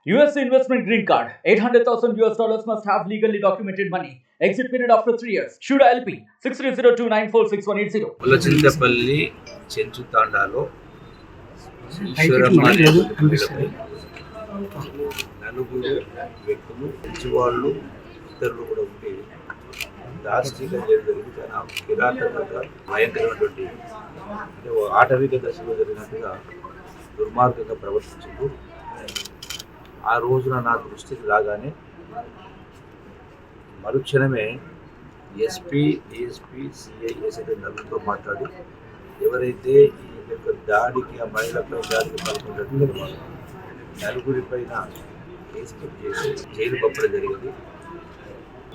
US investment green card. $800,000 must have legally documented money. Exit period after 3 years. Shuda LP 6302946180. పులచింతపల్లి Chenchu తాండాలో Eshwaramma మహిళపై నలుగురు వ్యక్తులు వాళ్ళు ఇతరులు కూడా ఉండి దాష్టిగా జరిగింది. చాలా కిరాతకంగా భయంకరమైనటువంటి అంటే ఆటవిక దశలో జరిగినట్టుగా దుర్మార్గంగా ప్రవర్తించారు. ఆ రోజున నా దృష్టికి రాగానే మరుక్షణమే ఎస్పీ, డిఎస్పీ, సిఐ, ఎస్ఐ నలుగురితో మాట్లాడి ఎవరైతే ఈ యొక్క దాడికి ఆ మహిళపై దాడికి పాల్గొన్నట్టు నలుగురిపైన కేసు చేసి జైలు పంపడం జరిగింది.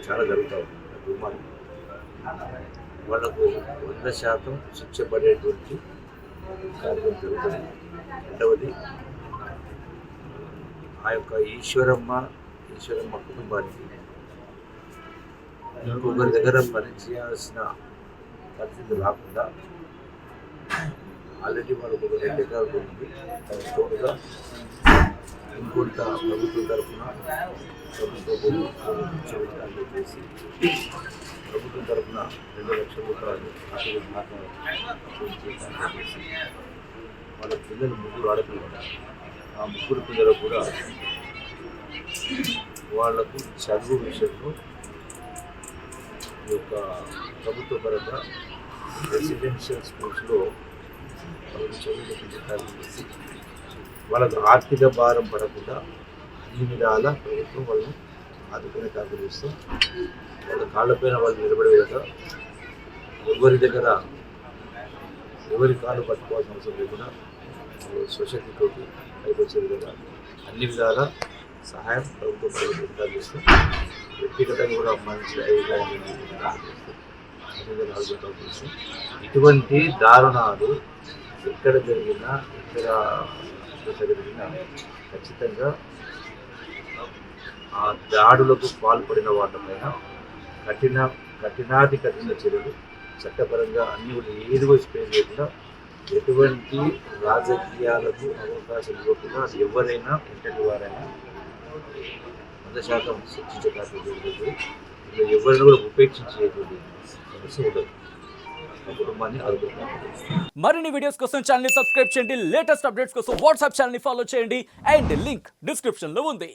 చాలా జరుగుతూ ఉంది దుర్మార్గం. వాళ్లకు 100% శిక్ష పడేటువంటి కార్యక్రమం జరుగుతుంది. రెండవది ఆ యొక్క ఈశ్వరమ్మ కుటుంబానికి ఇంకొకరి దగ్గర పని చేయాల్సిన పరిస్థితి రాకుండా ఆల్రెడీ వాళ్ళకు ఒక 2 ఎకరాలు ఉంది. తోడుగా ఇంకొంత ప్రభుత్వం తరఫున చేసి ప్రభుత్వం తరఫున 2 లక్షల రూపాయలు చేసి వాళ్ళ పిల్లలు 3 ఆడపిల్లలు. ఆ 3 పిల్లలు కూడా వాళ్లకు చదువు విషయంలో ఈ యొక్క ప్రభుత్వ పరంగా రెసిడెన్షియల్ స్కూల్స్లో వాళ్ళకి చదువుకుంటారు చేసి వాళ్ళకు ఆర్థిక భారం పడకుండా అన్ని విధాల ప్రభుత్వం వాళ్ళని ఆదుకునే కార్యక్రమం చేస్తూ వాళ్ళ కాళ్ళపైన వాళ్ళు నిలబడే విధంగా ఎవరి కాళ్ళు పట్టుకోవాల్సిన అవసరం లేకుండా స్వశక్తితోటి పైకొచ్చే విధంగా అన్ని విధాల సహాయం ప్రభుత్వం చేస్తూ వ్యక్తిగతంగా కూడా మంచి అభిప్రాయం చేస్తూ ఇటువంటి దారుణాలు ఎక్కడ జరిగినా ఖచ్చితంగా ఆ దాడులకు పాల్పడిన వాటిపైన కఠిన చర్యలు చట్టపరంగా అన్ని కూడా ఏది కూడా స్పేస్ లేకుండా ఎటువంటి రాజకీయాలకు అవకాశం ఇవ్వకుండా ఎవరైనా ఎంతటి వారైనా 100% శిక్షించే కార్యక్రమం జరుగుతుంది. ఇలా ఎవరైనా కూడా ఉపేక్షించేటువంటి సమస్య ఉండదు. కుటుంబాన్ని ఆదుకుంటారు. మరిన్ని వీడియోస్ కోసం ఛానల్ ని సబ్స్క్రైబ్ చేయండి. లేటెస్ట్ అప్డేట్స్ కోసం వాట్సాప్ ఛానల్ ని ఫాలో చేయండి. అండ్ లింక్ డిస్క్రిప్షన్ లో ఉంది.